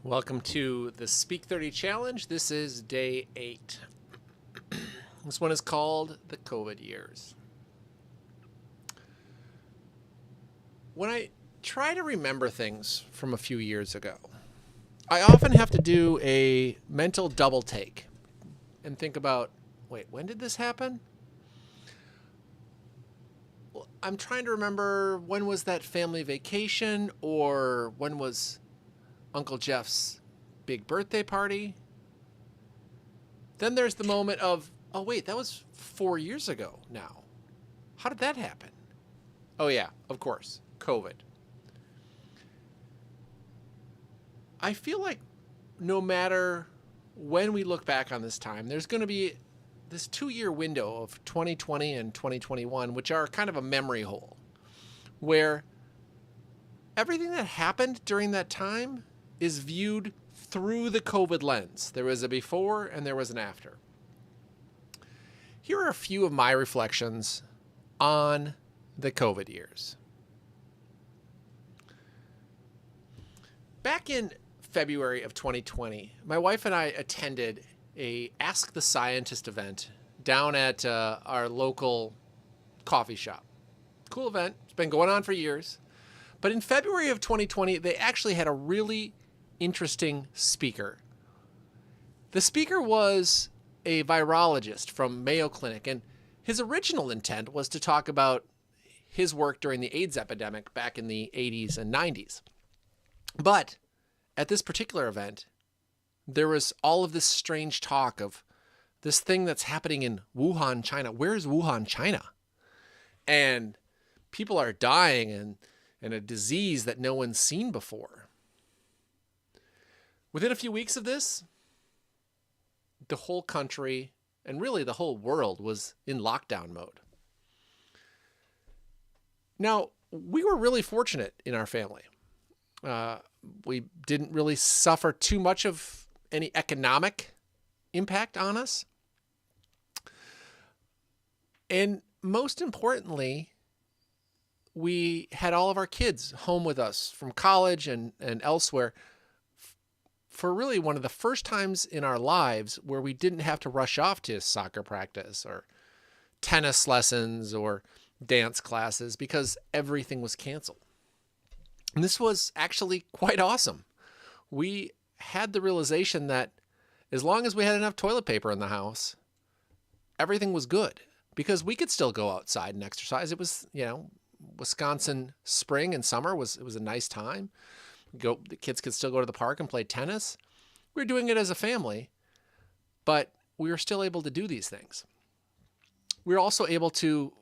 Welcome to the Speak 30 Challenge. This is day 8. This one is called the COVID years. When I try to remember things from a few years ago, I often have to do a mental double take and think about, wait, when did this happen? Well, I'm trying to remember, when was that family vacation, or when was Uncle Jeff's big birthday party? Then there's the moment of, oh wait, that was 4 years ago now. How did that happen? Oh yeah, of course, COVID. I feel like no matter when we look back on this time, there's going to be this 2-year window of 2020 and 2021, which are kind of a memory hole, where everything that happened during that time is viewed through the COVID lens. There was a before and there was an after. Here are a few of my reflections on the COVID years. Back in February of 2020, my wife and I attended a Ask the Scientist event down at our local coffee shop. Cool event. It's been going on for years. But in February of 2020, they actually had a really interesting speaker. The speaker was a virologist from Mayo Clinic, and his original intent was to talk about his work during the AIDS epidemic back in the 80s and 90s. But at this particular event, there was all of this strange talk of this thing that's happening in Wuhan, China. Where is Wuhan, China? And people are dying and a disease that no one's seen before. Within a few weeks of this, the whole country and really the whole world was in lockdown mode. Now, we were really fortunate in our family. We didn't really suffer too much of any economic impact on us. And most importantly, we had all of our kids home with us from college and elsewhere for really one of the first times in our lives where we didn't have to rush off to soccer practice or tennis lessons or dance classes because everything was canceled. And this was actually quite awesome. We had the realization that as long as we had enough toilet paper in the house, everything was good because we could still go outside and exercise. It was, Wisconsin spring and summer was a nice time. The kids could still go to the park and play tennis. We were doing it as a family, but we were still able to do these things. We were also able to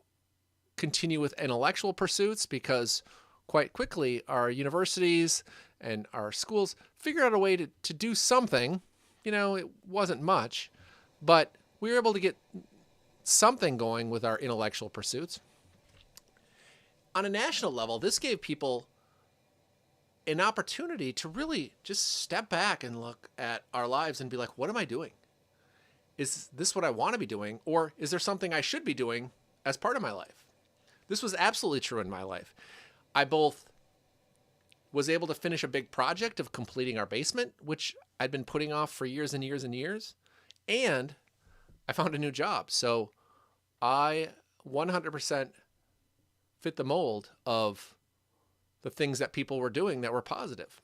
continue with intellectual pursuits because quite quickly our universities and our schools figured out a way to do something. It wasn't much, but we were able to get something going with our intellectual pursuits. On a national level, this gave people an opportunity to really just step back and look at our lives and be like, what am I doing? Is this what I want to be doing? Or is there something I should be doing as part of my life? This was absolutely true in my life. I both was able to finish a big project of completing our basement, which I'd been putting off for years and years and years, and I found a new job. So I 100% fit the mold of the things that people were doing that were positive.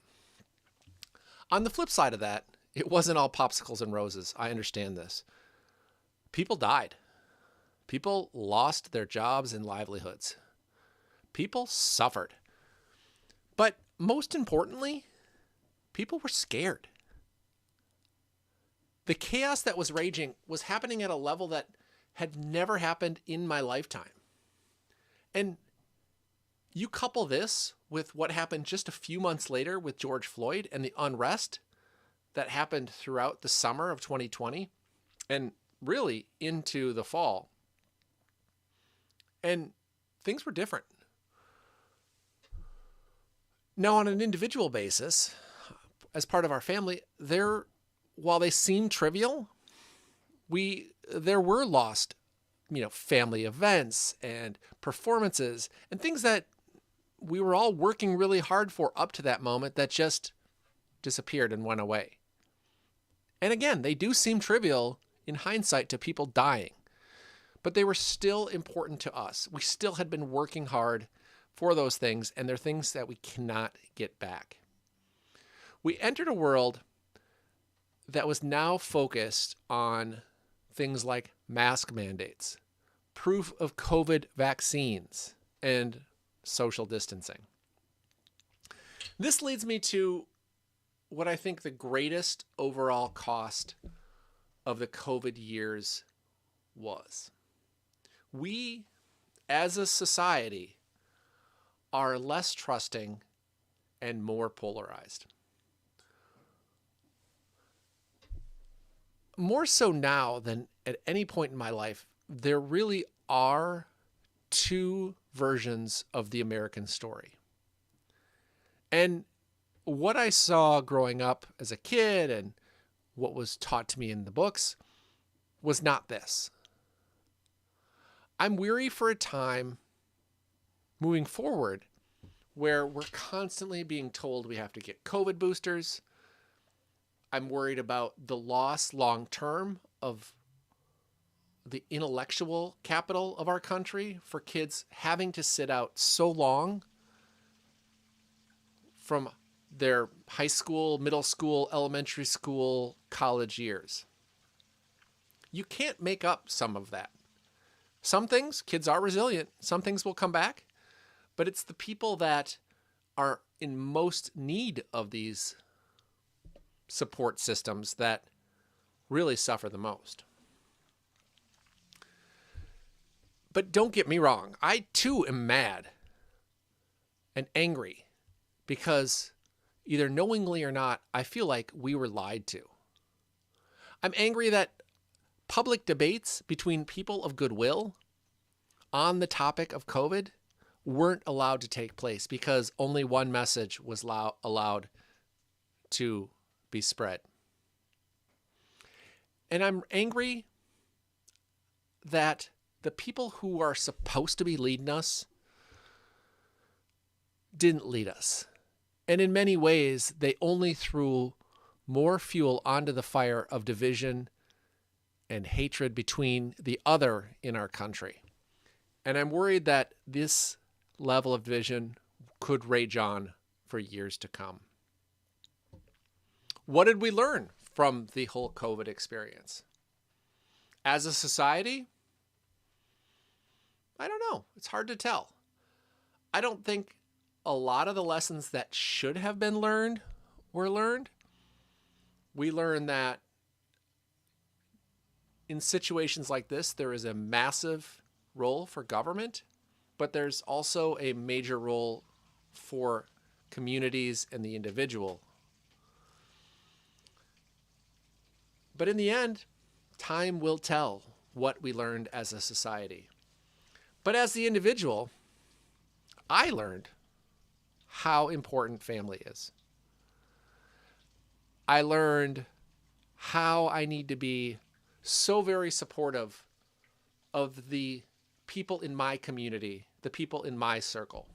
On the flip side of that, it wasn't all popsicles and roses. I understand this. People died. People lost their jobs and livelihoods. People suffered. But most importantly, people were scared. The chaos that was raging was happening at a level that had never happened in my lifetime. And you couple this with what happened just a few months later with George Floyd and the unrest that happened throughout the summer of 2020 and really into the fall. And things were different. Now, on an individual basis, as part of our family, while they seem trivial, there were lost, family events and performances and things that we were all working really hard for up to that moment that just disappeared and went away. And again, they do seem trivial in hindsight to people dying, but they were still important to us. We still had been working hard for those things, and they're things that we cannot get back. We entered a world that was now focused on things like mask mandates, proof of COVID vaccines, and social distancing. This leads me to what I think the greatest overall cost of the COVID years was. We, as a society, are less trusting and more polarized. More so now than at any point in my life, there really are two versions of the American story. And what I saw growing up as a kid and what was taught to me in the books was not this. I'm weary for a time moving forward where we're constantly being told we have to get COVID boosters. I'm worried about the loss long term of the intellectual capital of our country for kids having to sit out so long from their high school, middle school, elementary school, college years. You can't make up some of that. Some things, kids are resilient. Some things will come back. But it's the people that are in most need of these support systems that really suffer the most. But don't get me wrong. I too am mad and angry because either knowingly or not, I feel like we were lied to. I'm angry that public debates between people of goodwill on the topic of COVID weren't allowed to take place because only one message was allowed to be spread. And I'm angry that the people who are supposed to be leading us didn't lead us. And in many ways, they only threw more fuel onto the fire of division and hatred between the other in our country. And I'm worried that this level of division could rage on for years to come. What did we learn from the whole COVID experience? As a society, I don't know. It's hard to tell. I don't think a lot of the lessons that should have been learned were learned. We learned that in situations like this, there is a massive role for government, but there's also a major role for communities and the individual. But in the end, time will tell what we learned as a society. But as the individual, I learned how important family is. I learned how I need to be so very supportive of the people in my community, the people in my circle.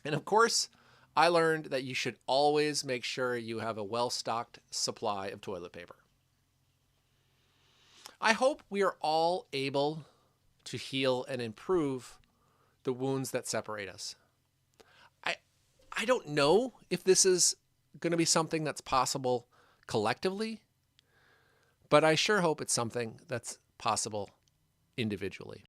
And of course, I learned that you should always make sure you have a well-stocked supply of toilet paper. I hope we are all able to heal and improve the wounds that separate us. I don't know if this is going to be something that's possible collectively, but I sure hope it's something that's possible individually.